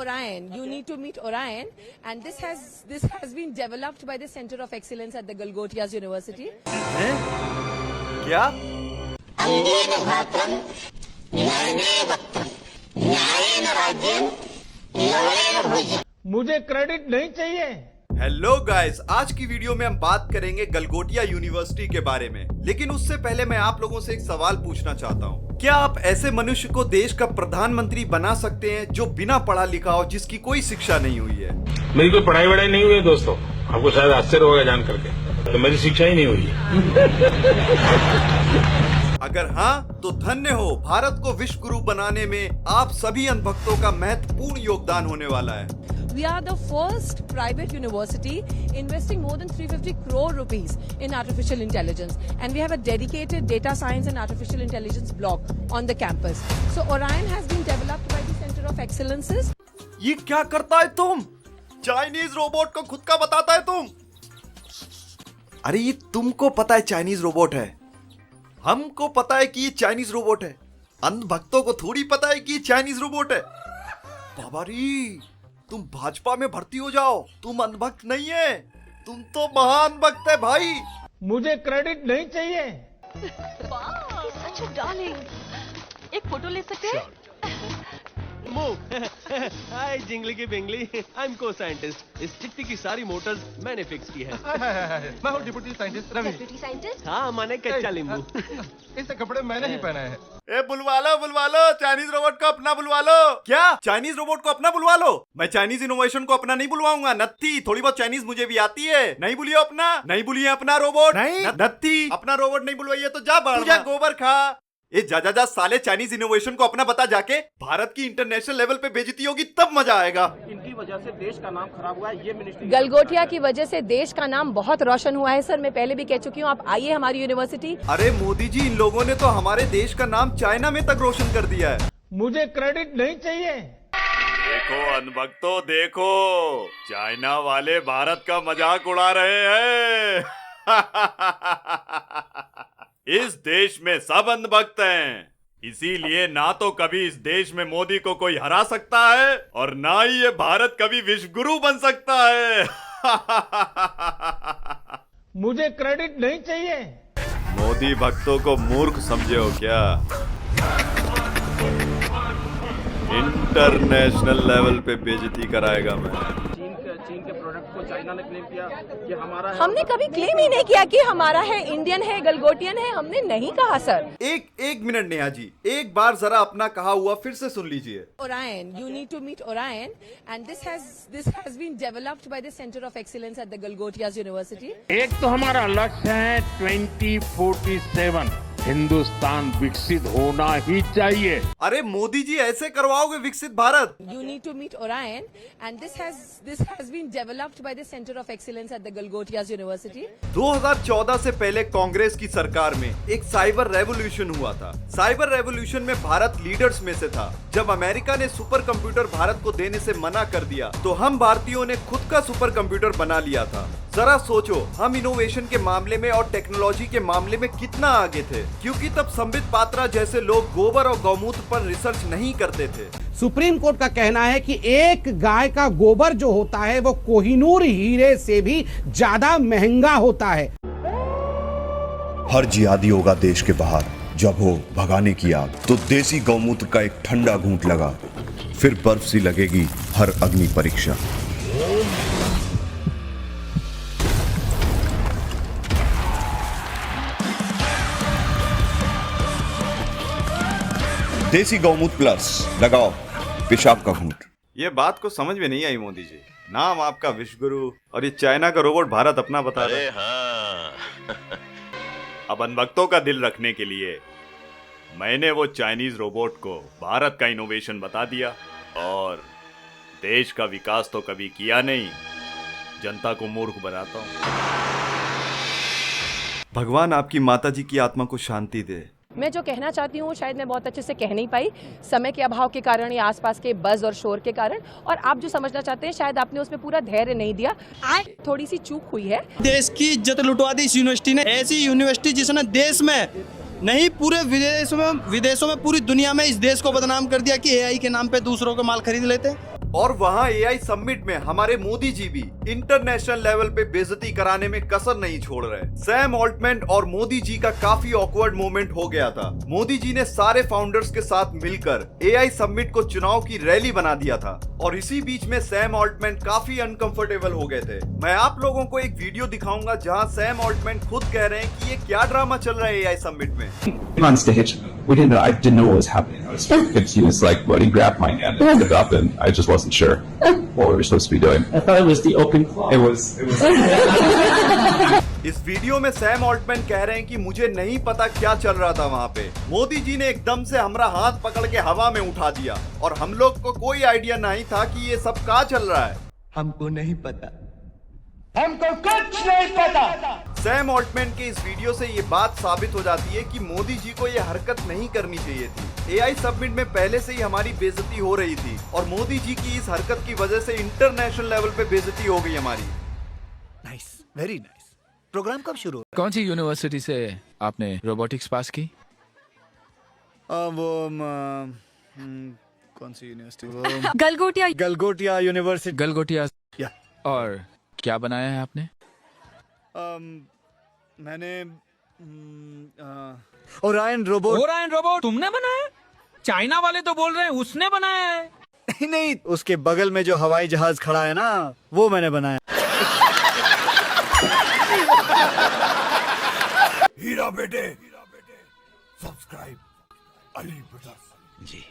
Orion. You need to meet Orion, and this has been developed by the Center of Excellence at the Galgotias University. क्या? मुझे credit नहीं चाहिए। Hello guys, आज की video में हम बात करेंगे गलगोटिया यूनिवर्सिटी के बारे में। लेकिन उससे पहले मैं आप लोगों से एक सवाल पूछना चाहता हूँ। क्या आप ऐसे मनुष्य को देश का प्रधानमंत्री बना सकते हैं जो बिना पढ़ा लिखा हो, जिसकी कोई शिक्षा नहीं हुई है? मेरी कोई पढ़ाई वढ़ाई नहीं हुई है दोस्तों, आपको शायद आश्चर्य होगा जान करके, तो मेरी शिक्षा ही नहीं हुई है। अगर हाँ तो धन्य हो, भारत को विश्व गुरु बनाने में आप सभी अनभक्तों का महत्वपूर्ण योगदान होने वाला है। We are the first private university investing more than 350 crore rupees in artificial intelligence, and we have a dedicated data science and artificial intelligence block on the campus. So Orion has been developed by the Center of Excellences. ये क्या करता है तुम? Chinese robot को खुद का बताता है तुम? अरे ये तुमको पता है चाइनीज रोबोट है, हमको पता है कि ये चाइनीज रोबोट है, अंधभक्तों को थोड़ी पता है कि ये चाइनीज रोबोट है। बाबारी, तुम भाजपा में भर्ती हो जाओ, तुम अंधभक्त नहीं है, तुम तो महान भक्त है भाई। मुझे क्रेडिट नहीं चाहिए। Such a darling. एक फोटो ले सकते हैं? हाय जिंगली की बिंगली, आई एम को साइंटिस्ट। इस चिट्टी की सारी मोटर्स मैंने फिक्स की है। मैं हूँ deputy scientist Ravi. Deputy scientist? हाँ, माने कच्चा नींबू। इसे कपड़े मैंने ही पहना है। ए बुलवा लो चाइनीज रोबोट को अपना बुलवा लो। क्या चाइनीज रोबोट को अपना बुलवा लो? मैं चाइनीज इनोवेशन को अपना नहीं बुलवाऊंगा। नत्थी, थोड़ी बहुत चाइनीज मुझे भी आती है। नहीं बुलियो अपना, नहीं बुलिए अपना रोबोट। नहीं नत्थी, अपना रोबोट नहीं बुलवाइए तो जा जा गोबर खा। ए जा साले, चाइनीज इनोवेशन को अपना बता जाके। भारत की इंटरनेशनल लेवल पे बेइज्जती होगी तब मजा आएगा। इनकी वजह से देश का नाम खराब हुआ है, ये मिनिस्ट्री गलगोटिया की वजह से देश का नाम बहुत रोशन हुआ है सर। मैं पहले भी कह चुकी हूँ, आप आइए हमारी यूनिवर्सिटी। अरे मोदी जी, इन लोगों ने तो हमारे देश का नाम चाइना में तक रोशन कर दिया है। मुझे क्रेडिट नहीं चाहिए। देखो अनभक्तों, देखो चाइना वाले भारत का मजाक उड़ा रहे हैं। इस देश में सब अंधभक्त हैं, इसीलिए ना तो कभी इस देश में मोदी को कोई हरा सकता है और ना ही ये भारत कभी विश्व गुरु बन सकता है। मुझे क्रेडिट नहीं चाहिए। मोदी भक्तों को मूर्ख समझे हो क्या? इंटरनेशनल लेवल पे बेइज्जती कराएगा मैं। चीन के प्रोडक्ट को चाइना ने क्लेम किया कि हमारा है। हमने कभी क्लेम ही नहीं किया कि हमारा है, इंडियन है, गलगोटियन है। हमने नहीं कहा सर। एक मिनट नेहा जी, एक बार जरा अपना कहा हुआ फिर से सुन लीजिए। Orion, you need to meet Orion, and this has been developed by the Center of Excellence at the Galgotias University. एक तो हमारा लक्ष्य है 2047 हिंदुस्तान विकसित होना ही चाहिए। अरे मोदी जी, ऐसे करवाओगे विकसित Bharat? You need to meet Orion, and this has been developed by the Center of Excellence at the Galgotias University. 2014 से पहले कांग्रेस की सरकार में एक साइबर रेवोल्यूशन हुआ था। साइबर रेवोल्यूशन में भारत लीडर्स में से था। जब अमेरिका ने सुपर कंप्यूटर भारत को देने से मना कर दिया तो हम भारतीयों ने खुद का सुपर कंप्यूटर बना लिया था। जरा सोचो, हम इनोवेशन के मामले में और टेक्नोलॉजी के मामले में कितना आगे थे, क्योंकि तब संबित पात्रा जैसे लोग गोबर और गौमूत्र पर रिसर्च नहीं करते थे। सुप्रीम कोर्ट का कहना है कि एक गाय का गोबर जो होता है वो कोहिनूर हीरे से भी ज्यादा महंगा होता है। हर जिहादी होगा देश के बाहर, जब हो भगाने की आग तो देसी गौमूत्र का एक ठंडा घूंट लगा, फिर बर्फ सी लगेगी हर अग्नि परीक्षा। देसी गौमूत्र प्लस, लगाओ पेशाब का घूंट। ये बात को समझ में नहीं आई मोदी जी। नाम आपका विश्व गुरु और ये चाइना का रोबोट भारत अपना बता रहे। हाँ। अब अनभक्तों का दिल रखने के लिए मैंने वो चाइनीज रोबोट को भारत का इनोवेशन बता दिया, और देश का विकास तो कभी किया नहीं, जनता को मूर्ख बनाता हूँ। भगवान आपकी माताजी की आत्मा को शांति दे। मैं जो कहना चाहती हूँ शायद मैं बहुत अच्छे से कह नहीं पाई, समय के अभाव के कारण या आसपास के बज़ और शोर के कारण, और आप जो समझना चाहते हैं शायद आपने उसमें पूरा धैर्य नहीं दिया। थोड़ी सी चूक हुई है। देश की इज्जत लुटवा दी इस यूनिवर्सिटी ने। ऐसी यूनिवर्सिटी जिसने देश में नहीं पूरे विदेशों में पूरी दुनिया में इस देश को बदनाम कर दिया कि एआई के नाम पे दूसरों के माल खरीद लेते। और वहाँ AI समिट में हमारे मोदी जी भी इंटरनेशनल लेवल पे बेइज्जती कराने में कसर नहीं छोड़ रहे। सैम ऑल्टमैन और मोदी जी का काफी ऑकवर्ड मोमेंट हो गया था। मोदी जी ने सारे फाउंडर्स के साथ मिलकर AI समिट को चुनाव की रैली बना दिया था और इसी बीच में सैम ऑल्टमैन काफी अनकंफर्टेबल हो गए थे। मैं आप लोगों को एक वीडियो दिखाऊंगा जहां सैम ऑल्टमैन खुद कह रहे हैं कि ये क्या ड्रामा चल रहा है AI समिट में। On stage, I didn't know what was happening. I was confused, like when he grabbed my hand and picked it up, and I just wasn't sure what we were supposed to be doing. I thought it was the open claw. It was. इस video में Sam Altman कह रहे हैं कि मुझे नहीं पता क्या चल रहा था वहाँ पे। मोदी जी ने एकदम से हमारा हाथ पकड़ के हवा में उठा दिया और हम लोग को कोई आइडिया नहीं था कि ये सब क्या चल रहा है। हमको नहीं पता, हमको कुछ नहीं पता। सैम ऑल्टमैन के इस वीडियो से ये बात साबित हो जाती है कि मोदी जी को ये हरकत नहीं करनी चाहिए थी। AI समिट में पहले से ही हमारी बेइज्जती हो रही थी और मोदी जी की इस हरकत की वजह से इंटरनेशनल लेवल पे बेइज्जती हो गई हमारी। Nice, very nice. प्रोग्राम कब शुरू? कौन सी यूनिवर्सिटी से आपने रोबोटिक्स पास की? कौन सी यूनिवर्सिटी? गलगोटिया यूनिवर्सिटी। गलगोटिया। या। और क्या बनाया है आपने? मैंने ओरायन रोबोट। तुमने बनाया? चाइना वाले तो बोल रहे हैं उसने बनाया है। नहीं, उसके बगल में जो हवाई जहाज खड़ा है ना, वो मैंने बनाया। हीरा बेटे सब्सक्राइब अली ब्रदर्स जी।